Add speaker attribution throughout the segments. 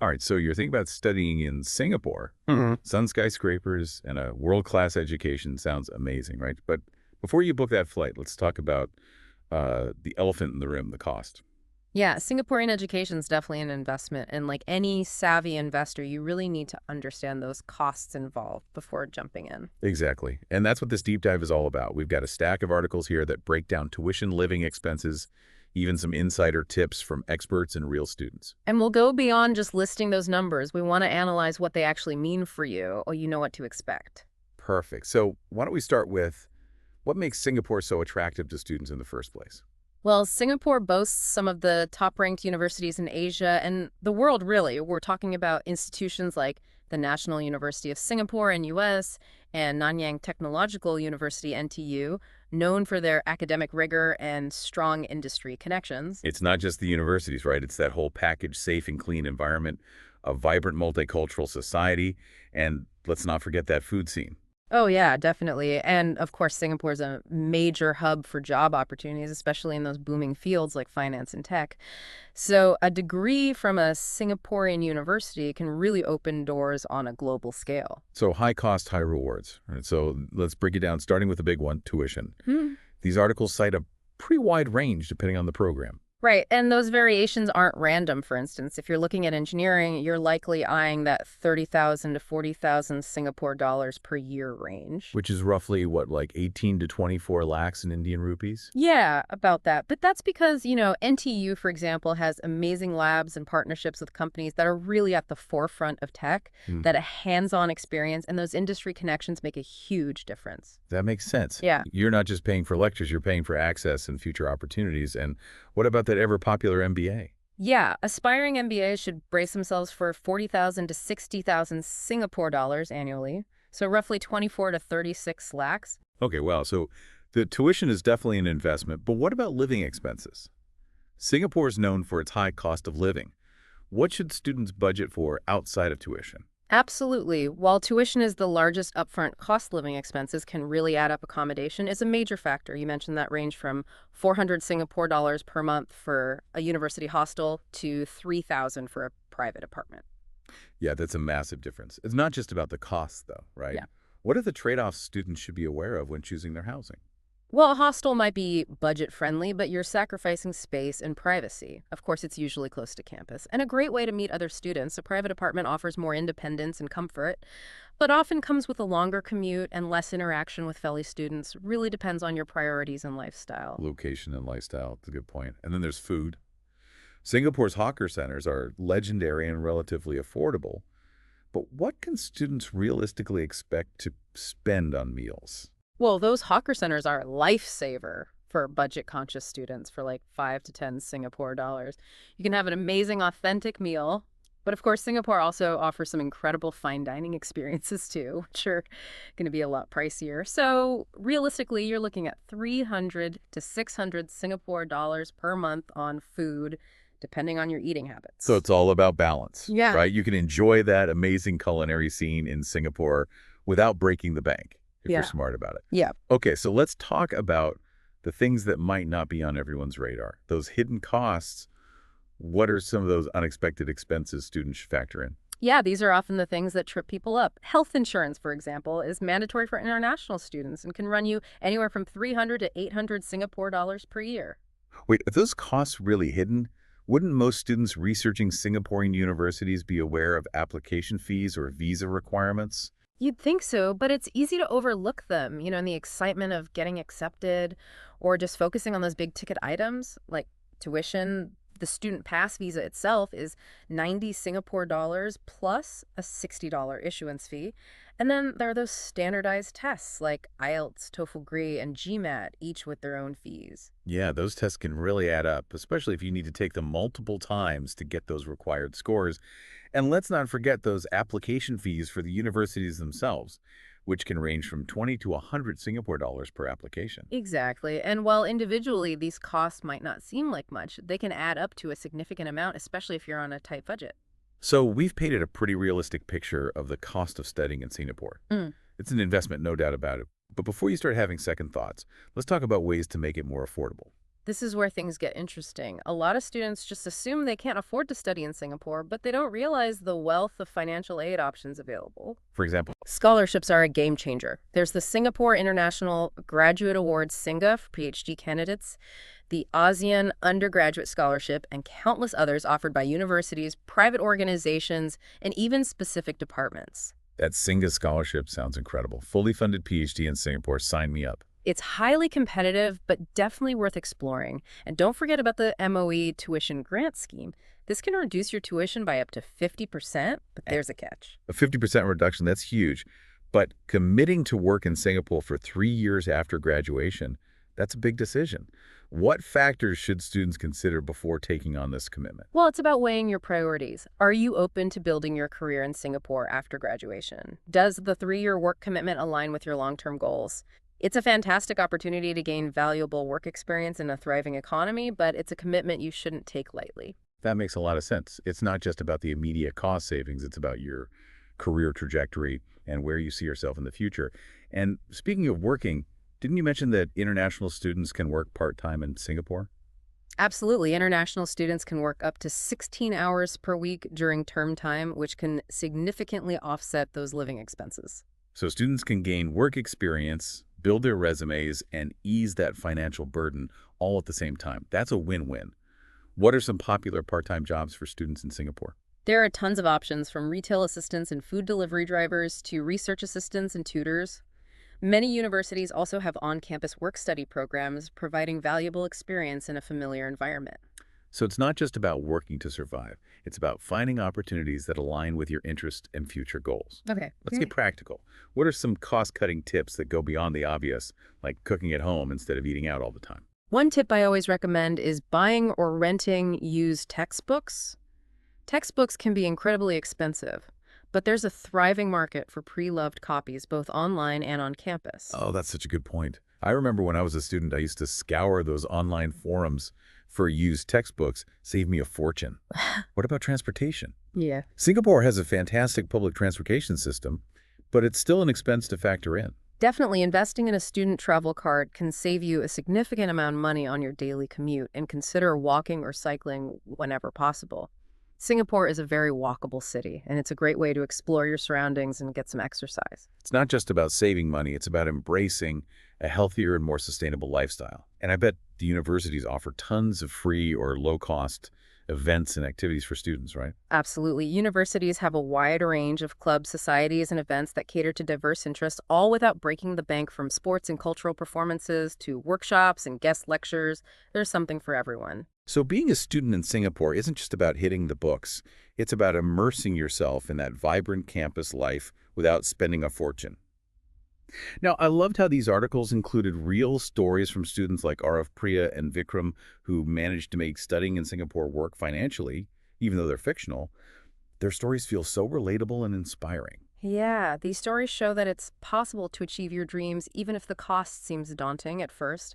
Speaker 1: All right, so you're thinking about studying in Singapore.
Speaker 2: Mhm.
Speaker 1: Sun skyscrapers and a world-class education sounds amazing, right? But before you book that flight, let's talk about the elephant in the room, the cost.
Speaker 2: Yeah, Singaporean education is definitely an investment. And like any savvy investor, you really need to understand those costs involved before jumping in.
Speaker 1: Exactly. And that's what this deep dive is all about. We've got a stack of articles here that break down tuition, living expenses, even some insider tips from experts and real students.
Speaker 2: And we'll go beyond just listing those numbers. We want to analyze what they actually mean for you, or you know what to expect.
Speaker 1: Perfect. So why don't we start with what makes Singapore so attractive to students in the first place?
Speaker 2: Well, Singapore boasts some of the top ranked universities in Asia and the world, really. We're talking about institutions like the National University of Singapore in US and Nanyang Technological University, NTU, known for their academic rigor and strong industry connections.
Speaker 1: It's not just the universities, right? It's that whole package, safe and clean environment, a vibrant multicultural society, and let's not forget that food scene.
Speaker 2: Oh, yeah, definitely. And of course, Singapore is a major hub for job opportunities, especially in those booming fields like finance and tech. So, a degree from a Singaporean university can really open doors on a global scale.
Speaker 1: So high cost, high rewards. Right? So let's break it down, starting with the big one, tuition.
Speaker 2: Hmm.
Speaker 1: These articles cite a pretty wide range depending on the program.
Speaker 2: Right. And those variations aren't random, for instance. If you're looking at engineering, you're likely eyeing that 30,000 to 40,000 Singapore dollars per year range.
Speaker 1: Which is roughly what, like 18 to 24 lakhs in Indian rupees?
Speaker 2: Yeah, about that. But that's because, NTU, for example, has amazing labs and partnerships with companies that are really at the forefront of tech,
Speaker 1: Hmm.
Speaker 2: that a hands-on experience and those industry connections make a huge difference.
Speaker 1: That makes sense.
Speaker 2: Yeah.
Speaker 1: You're not just paying for lectures, you're paying for access and future opportunities. And what about that ever popular MBA?
Speaker 2: Yeah, aspiring MBAs should brace themselves for 40,000 to 60,000 Singapore dollars annually, so roughly 24 to 36 lakhs.
Speaker 1: Okay, well, so the tuition is definitely an investment, but what about living expenses? Singapore is known for its high cost of living. What should students budget for outside of tuition?
Speaker 2: Absolutely. While tuition is the largest upfront cost, living expenses can really add up. Accommodation is a major factor. You mentioned that range from 400 Singapore dollars per month for a university hostel to 3,000 for a private apartment.
Speaker 1: Yeah, that's a massive difference. It's not just about the costs, though, right?
Speaker 2: Yeah.
Speaker 1: What are the trade-offs students should be aware of when choosing their housing?
Speaker 2: Well, a hostel might be budget friendly, but you're sacrificing space and privacy. Of course, it's usually close to campus. And a great way to meet other students, a private apartment offers more independence and comfort, but often comes with a longer commute and less interaction with fellow students. Really depends on your priorities and lifestyle.
Speaker 1: Location and lifestyle, that's a good point. And then there's food. Singapore's hawker centers are legendary and relatively affordable, but what can students realistically expect to spend on meals?
Speaker 2: Well, those hawker centers are a lifesaver for budget conscious students for like 5 to 10 Singapore dollars. You can have an amazing, authentic meal. But of course, Singapore also offers some incredible fine dining experiences too, which are going to be a lot pricier. So realistically, you're looking at 300 to 600 Singapore dollars per month on food, depending on your eating
Speaker 1: So
Speaker 2: habits.
Speaker 1: it's all about balance,
Speaker 2: Yeah.
Speaker 1: right? You can enjoy that amazing culinary scene in Singapore without breaking the bank if you're
Speaker 2: Yeah.
Speaker 1: smart about it.
Speaker 2: Yeah.
Speaker 1: Okay, so let's talk about the things that might not be on everyone's radar. Those hidden costs. What are some of those unexpected expenses students should factor in?
Speaker 2: Yeah, these are often the things that trip people up. Health insurance, for example, is mandatory for international students and can run you anywhere from 300 to 800 Singapore dollars per year.
Speaker 1: Wait, are those costs really hidden? Wouldn't most students researching Singaporean universities be aware of application fees or visa requirements?
Speaker 2: You'd think so, but it's easy to overlook them, in the excitement of getting accepted or just focusing on those big ticket items like tuition. The student pass visa itself is 90 Singapore dollars plus a $60 issuance fee. And then there are those standardized tests like IELTS, TOEFL GRE, and GMAT, each with their own fees.
Speaker 1: Yeah, those tests can really add up, especially if you need to take them multiple times to get those required scores. And let's not forget those application fees for the universities themselves, which can range from 20 to 100 Singapore dollars per application.
Speaker 2: Exactly. And while individually these costs might not seem like much, they can add up to a significant amount, especially if you're on a tight budget.
Speaker 1: So we've painted a pretty realistic picture of the cost of studying in Singapore.
Speaker 2: Mm.
Speaker 1: It's an investment, no doubt about it. But before you start having second thoughts, let's talk about ways to make it more affordable.
Speaker 2: This is where things get interesting. A lot of students just assume they can't afford to study in Singapore, but they don't realize the wealth of financial aid options available.
Speaker 1: For example,
Speaker 2: Scholarships are a game changer. There's the Singapore International Graduate Award SINGA for PhD candidates, the ASEAN Undergraduate Scholarship, and countless others offered by universities, private organizations, and even specific departments.
Speaker 1: that Singa scholarship sounds incredible. Fully funded PhD in Singapore. Sign me up.
Speaker 2: It's highly competitive, but definitely worth exploring. And don't forget about the MOE tuition grant scheme. This can reduce your tuition by up to 50%, but there's a catch.
Speaker 1: A 50% reduction, that's huge. But committing to work in Singapore for 3 years after graduation, that's a big decision. What factors should students consider before taking on this commitment?
Speaker 2: Well, it's about weighing your priorities. Are you open to building your career in Singapore after graduation? Does the 3-year work commitment align with your long-term goals? It's a fantastic opportunity to gain valuable work experience in a thriving economy, but it's a commitment you shouldn't take lightly.
Speaker 1: That makes a lot of sense. It's not just about the immediate cost savings, it's about your career trajectory and where you see yourself in the future. And speaking of working, didn't you mention that international students can work part-time in Singapore?
Speaker 2: Absolutely. International students can work up to 16 hours per week during term time, which can significantly offset those living expenses.
Speaker 1: So students can gain work experience, build their resumes, and ease that financial burden all at the same time. That's a win-win. What are some popular part-time jobs for students in Singapore?
Speaker 2: There are tons of options, from retail assistants and food delivery drivers to research assistants and tutors. Many universities also have on-campus work-study programs, providing valuable experience in a familiar environment.
Speaker 1: So it's not just about working to survive. It's about finding opportunities that align with your interests and future goals.
Speaker 2: Okay,
Speaker 1: Let's get practical. What are some cost-cutting tips that go beyond the obvious, like cooking at home instead of eating out all the time?
Speaker 2: One tip I always recommend is buying or renting used textbooks. Textbooks can be incredibly expensive, but there's a thriving market for pre-loved copies both online and on campus.
Speaker 1: Oh, that's such a good point. I remember when I was a student, I used to scour those online forums for used textbooks, save me a fortune. What about transportation?
Speaker 2: Yeah.
Speaker 1: Singapore has a fantastic public transportation system, but it's still an expense to factor in.
Speaker 2: Definitely, investing in a student travel card can save you a significant amount of money on your daily commute, and consider walking or cycling whenever possible. Singapore is a very walkable city, and it's a great way to explore your surroundings and get some exercise.
Speaker 1: It's not just about saving money, it's about embracing a healthier and more sustainable lifestyle. And I bet the universities offer tons of free or low-cost events and activities for students, right?
Speaker 2: Absolutely. Universities have a wide range of clubs, societies, and events that cater to diverse interests, all without breaking the bank, from sports and cultural performances to workshops and guest lectures. There's something for everyone.
Speaker 1: So being a student in Singapore isn't just about hitting the books. It's about immersing yourself in that vibrant campus life without spending a fortune. Now, I loved how these articles included real stories from students like Arav Priya and Vikram who managed to make studying in Singapore work financially, even though they're fictional. Their stories feel so relatable and inspiring.
Speaker 2: Yeah, these stories show that it's possible to achieve your dreams even if the cost seems daunting at first.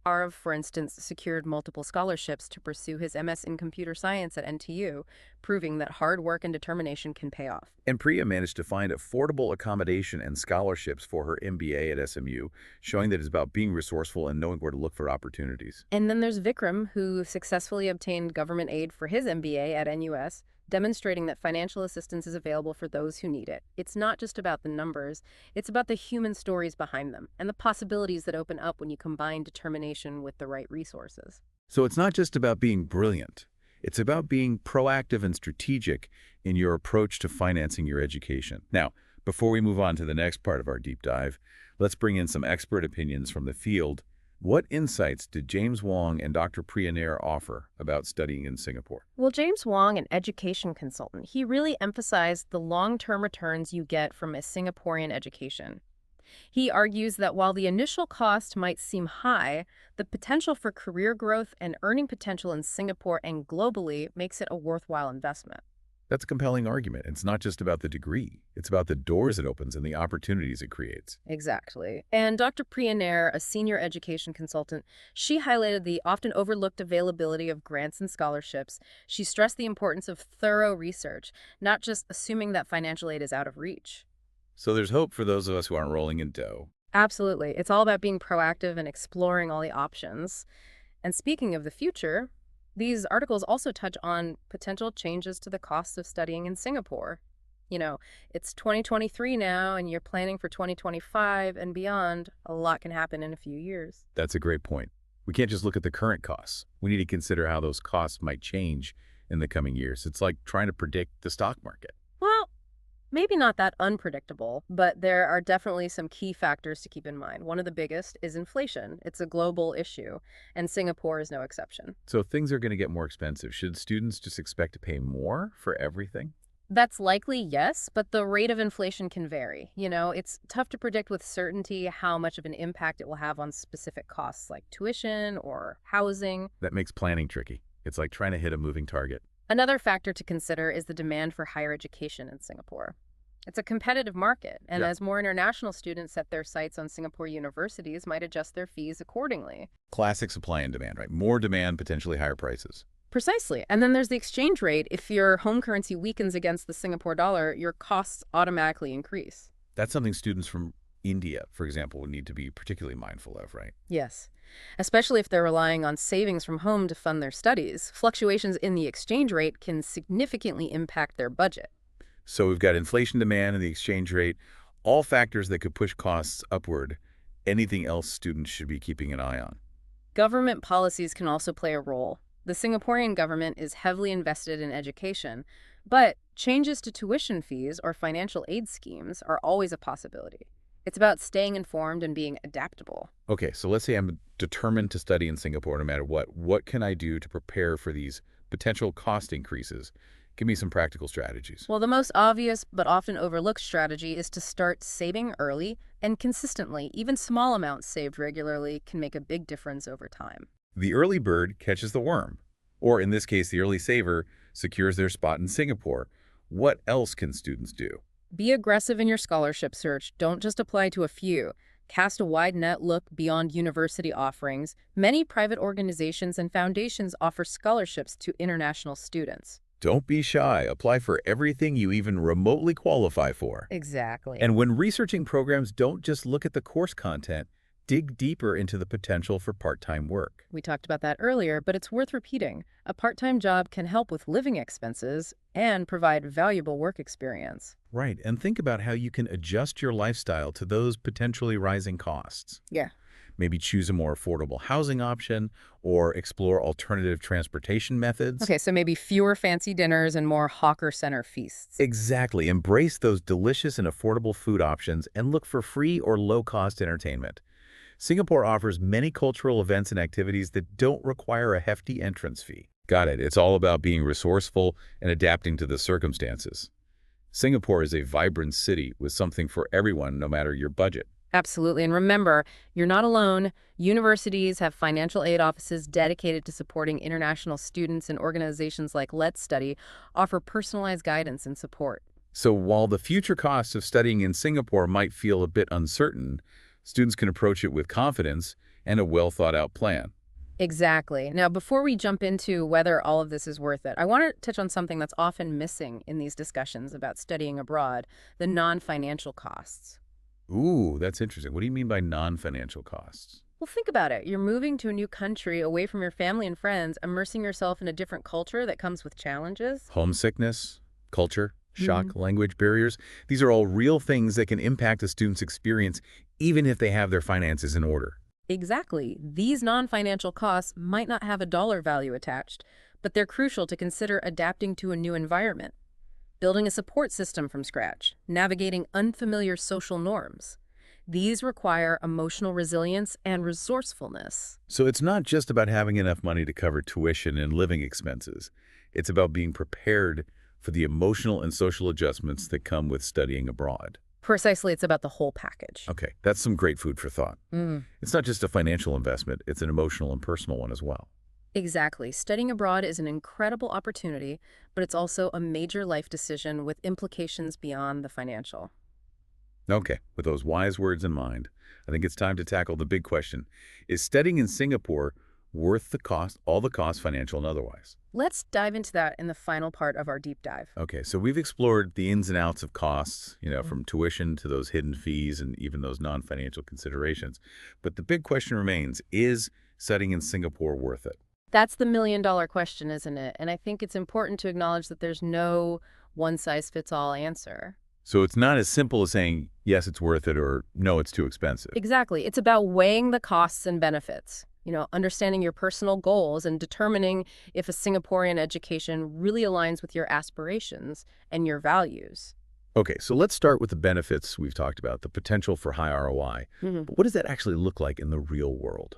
Speaker 2: Arav, for instance, secured multiple scholarships to pursue his MS in computer science at NTU, proving that hard work and determination can pay off.
Speaker 1: And Priya managed to find affordable accommodation and scholarships for her MBA at SMU, showing that it's about being resourceful and knowing where to look for opportunities.
Speaker 2: And then there's Vikram, who successfully obtained government aid for his MBA at NUS, demonstrating that financial assistance is available for those who need it. It's not just about the numbers, it's about the human stories behind them and the possibilities that open up when you combine determination with the right resources.
Speaker 1: So it's not just about being brilliant. It's about being proactive and strategic in your approach to financing your education. Now, before we move on to the next part of our deep dive, let's bring in some expert opinions from the field. What insights did James Wong and Dr. Priya Nair offer about studying in Singapore?
Speaker 2: Well, James Wong, an education consultant, he really emphasized the long-term returns you get from a Singaporean education. He argues that while the initial cost might seem high, the potential for career growth and earning potential in Singapore and globally makes it a worthwhile investment.
Speaker 1: That's a compelling argument. It's not just about the degree. It's about the doors it opens and the opportunities it creates.
Speaker 2: Exactly. And Dr. Priya Nair, a senior education consultant, she highlighted the often overlooked availability of grants and scholarships. She stressed the importance of thorough research, not just assuming that financial aid is out of reach.
Speaker 1: So there's hope for those of us who aren't rolling in dough.
Speaker 2: Absolutely. It's all about being proactive and exploring all the options. And speaking of the future, these articles also touch on potential changes to the cost of studying in Singapore. You know, it's 2023 now, and you're planning for 2025 and beyond. A lot can happen in a few years.
Speaker 1: That's a great point. We can't just look at the current costs. We need to consider how those costs might change in the coming years. It's like trying to predict the stock market.
Speaker 2: Well, maybe not that unpredictable, but there are definitely some key factors to keep in mind. One of the biggest is inflation. It's a global issue, and Singapore is no exception.
Speaker 1: So things are going to get more expensive. Should students just expect to pay more for everything?
Speaker 2: That's likely, yes, but the rate of inflation can vary. It's tough to predict with certainty how much of an impact it will have on specific costs like tuition or housing.
Speaker 1: That makes planning tricky. It's like trying to hit a moving target.
Speaker 2: Another factor to consider is the demand for higher education in Singapore. It's a competitive market, and
Speaker 1: Yeah.
Speaker 2: as more international students set their sights on Singapore universities might adjust their fees accordingly.
Speaker 1: Classic supply and demand, right? More demand, potentially higher prices.
Speaker 2: Precisely. And then there's the exchange rate. If your home currency weakens against the Singapore dollar, your costs automatically increase.
Speaker 1: That's something students from India, for example, would need to be particularly mindful of, right?
Speaker 2: Yes. Especially if they're relying on savings from home to fund their studies, fluctuations in the exchange rate can significantly impact their budget.
Speaker 1: So we've got inflation demand and the exchange rate, all factors that could push costs upward. Anything else students should be keeping an eye on?
Speaker 2: Government policies can also play a role. The Singaporean government is heavily invested in education, but changes to tuition fees or financial aid schemes are always a possibility. It's about staying informed and being adaptable.
Speaker 1: Okay, so let's say I'm determined to study in Singapore no matter what. What can I do to prepare for these potential cost increases? Give me some practical strategies.
Speaker 2: Well, the most obvious but often overlooked strategy is to start saving early and consistently. Even small amounts saved regularly can make a big difference over time.
Speaker 1: The early bird catches the worm, or in this case, the early saver secures their spot in Singapore. What else can students do?
Speaker 2: Be aggressive in your scholarship search. Don't just apply to a few. Cast a wide net, look beyond university offerings. Many private organizations and foundations offer scholarships to international students.
Speaker 1: Don't be shy. Apply for everything you even remotely qualify for.
Speaker 2: Exactly.
Speaker 1: And when researching programs, don't just look at the course content. Dig deeper into the potential for part-time work.
Speaker 2: We talked about that earlier, but it's worth repeating. A part-time job can help with living expenses and provide valuable work experience.
Speaker 1: Right, and think about how you can adjust your lifestyle to those potentially rising costs.
Speaker 2: Yeah.
Speaker 1: Maybe choose a more affordable housing option or explore alternative transportation methods.
Speaker 2: Okay, so maybe fewer fancy dinners and more hawker center feasts.
Speaker 1: Exactly. Embrace those delicious and affordable food options and look for free or low-cost entertainment. Singapore offers many cultural events and activities that don't require a hefty entrance fee. Got it. It's all about being resourceful and adapting to the circumstances. Singapore is a vibrant city with something for everyone, no matter your budget.
Speaker 2: Absolutely. And remember, you're not alone. Universities have financial aid offices dedicated to supporting international students, and organizations like LetzStudy offer personalized guidance and support.
Speaker 1: So while the future costs of studying in Singapore might feel a bit uncertain, students can approach it with confidence and a well-thought-out plan.
Speaker 2: Exactly. Now, before we jump into whether all of this is worth it, I want to touch on something that's often missing in these discussions about studying abroad, the non-financial costs.
Speaker 1: Ooh, that's interesting. What do you mean by non-financial costs?
Speaker 2: Well, think about it. You're moving to a new country away from your family and friends, immersing yourself in a different culture that comes with challenges.
Speaker 1: Homesickness, culture, shock, language barriers. These are all real things that can impact a student's experience, even if they have their finances in order.
Speaker 2: Exactly. These non-financial costs might not have a dollar value attached, but they're crucial to consider adapting to a new environment, building a support system from scratch, navigating unfamiliar social norms. These require emotional resilience and resourcefulness.
Speaker 1: So it's not just about having enough money to cover tuition and living expenses. It's about being prepared for the emotional and social adjustments that come with studying abroad.
Speaker 2: Precisely, it's about the whole package.
Speaker 1: Okay, that's some great food for thought. It's not just a financial investment, it's an emotional and personal one as well.
Speaker 2: Exactly. Studying abroad is an incredible opportunity, but it's also a major life decision with implications beyond the financial.
Speaker 1: Okay, with those wise words in mind, I think it's time to tackle the big question. Is studying in Singapore worth the cost, all the costs, financial and otherwise?
Speaker 2: Let's dive into that in the final part of our deep dive.
Speaker 1: Okay, so we've explored the ins and outs of costs, from tuition to those hidden fees and even those non-financial considerations. But the big question remains, is studying in Singapore worth it?
Speaker 2: That's the million-dollar question, isn't it? And I think it's important to acknowledge that there's no one-size-fits-all answer.
Speaker 1: So it's not as simple as saying, yes, it's worth it, or no, it's too expensive.
Speaker 2: Exactly. It's about weighing the costs and benefits, understanding your personal goals and determining if a Singaporean education really aligns with your aspirations and your values.
Speaker 1: Okay, so let's start with the benefits we've talked about, the potential for high ROI.
Speaker 2: Mhm.
Speaker 1: But what does that actually look like in the real world?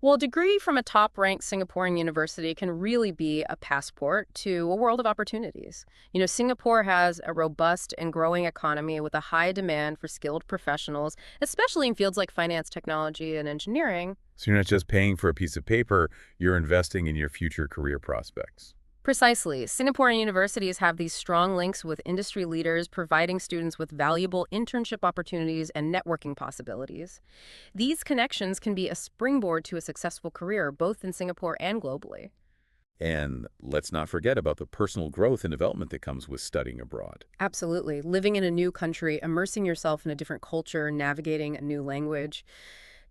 Speaker 2: Well, a degree from a top-ranked Singaporean university can really be a passport to a world of opportunities. Singapore has a robust and growing economy with a high demand for skilled professionals, especially in fields like finance, technology, and engineering.
Speaker 1: So you're not just paying for a piece of paper, you're investing in your future career prospects.
Speaker 2: Precisely. Singaporean universities have these strong links with industry leaders, providing students with valuable internship opportunities and networking possibilities. These connections can be a springboard to a successful career, both in Singapore and globally.
Speaker 1: And let's not forget about the personal growth and development that comes with studying abroad.
Speaker 2: Absolutely. Living in a new country, immersing yourself in a different culture, navigating a new language.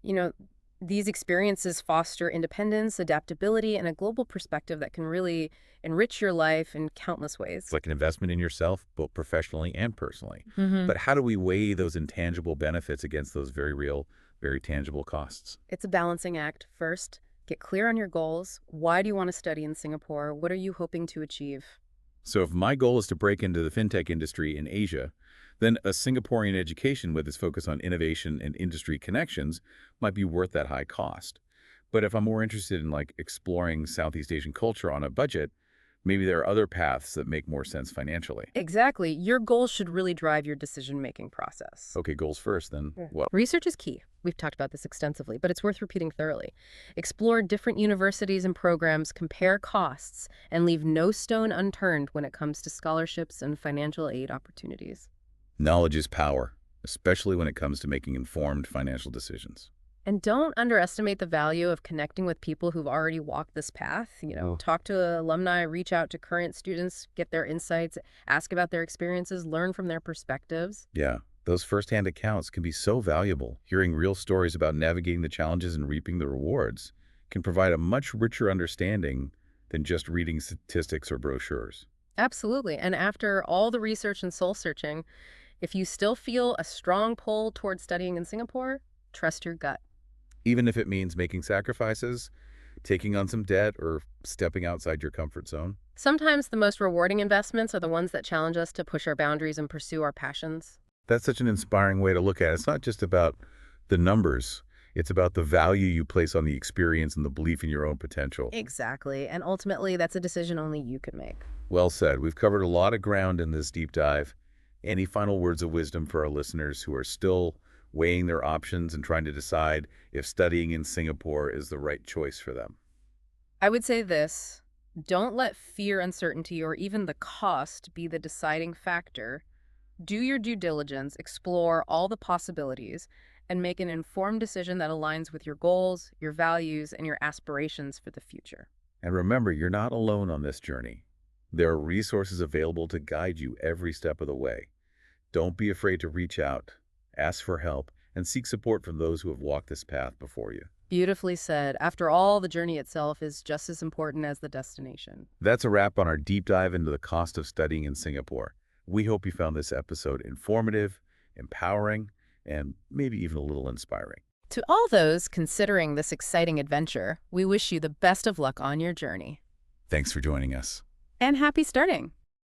Speaker 2: You know, these experiences foster independence, adaptability, and a global perspective that can really enrich your life in countless
Speaker 1: It's
Speaker 2: ways.
Speaker 1: like an investment in yourself, both professionally and personally.
Speaker 2: Hmm.
Speaker 1: But how do we weigh those intangible benefits against those very real, very tangible costs?
Speaker 2: It's a balancing act. First, get clear on your goals. Why do you want to study in Singapore? What are you hoping to achieve?
Speaker 1: So if my goal is to break into the fintech industry in Asia, then a Singaporean education with its focus on innovation and industry connections might be worth that high cost. But if I'm more interested in exploring Southeast Asian culture on a budget, maybe there are other paths that make more sense financially.
Speaker 2: Exactly. Your goals should really drive your decision-making process.
Speaker 1: Okay, goals first, then what?
Speaker 2: Research is key. We've talked about this extensively, but it's worth repeating thoroughly. Explore different universities and programs, compare costs, and leave no stone unturned when it comes to scholarships and financial aid opportunities.
Speaker 1: Knowledge is power, especially when it comes to making informed financial decisions.
Speaker 2: And don't underestimate the value of connecting with people who've already walked this path. Talk to alumni, reach out to current students, get their insights, ask about their experiences, learn from their perspectives.
Speaker 1: Yeah, those firsthand accounts can be so valuable. Hearing real stories about navigating the challenges and reaping the rewards can provide a much richer understanding than just reading statistics or brochures.
Speaker 2: Absolutely. And after all the research and soul searching, if you still feel a strong pull toward studying in Singapore, trust your gut.
Speaker 1: Even if it means making sacrifices, taking on some debt, or stepping outside your comfort zone.
Speaker 2: Sometimes the most rewarding investments are the ones that challenge us to push our boundaries and pursue our passions.
Speaker 1: That's such an inspiring way to look at it. It's not just about the numbers. It's about the value you place on the experience and the belief in your own potential.
Speaker 2: Exactly. And ultimately, that's a decision only you can make.
Speaker 1: Well said. We've covered a lot of ground in this deep dive. Any final words of wisdom for our listeners who are still weighing their options and trying to decide if studying in Singapore is the right choice for them?
Speaker 2: I would say this: don't let fear, uncertainty, or even the cost be the deciding factor. Do your due diligence, explore all the possibilities, and make an informed decision that aligns with your goals, your values, and your aspirations for the future.
Speaker 1: And remember, you're not alone on this journey. There are resources available to guide you every step of the way. Don't be afraid to reach out, ask for help, and seek support from those who have walked this path before you.
Speaker 2: Beautifully said. After all, the journey itself is just as important as the destination.
Speaker 1: That's a wrap on our deep dive into the cost of studying in Singapore. We hope you found this episode informative, empowering, and maybe even a little inspiring.
Speaker 2: To all those considering this exciting adventure, we wish you the best of luck on your journey.
Speaker 1: Thanks for joining us.
Speaker 2: And happy starting!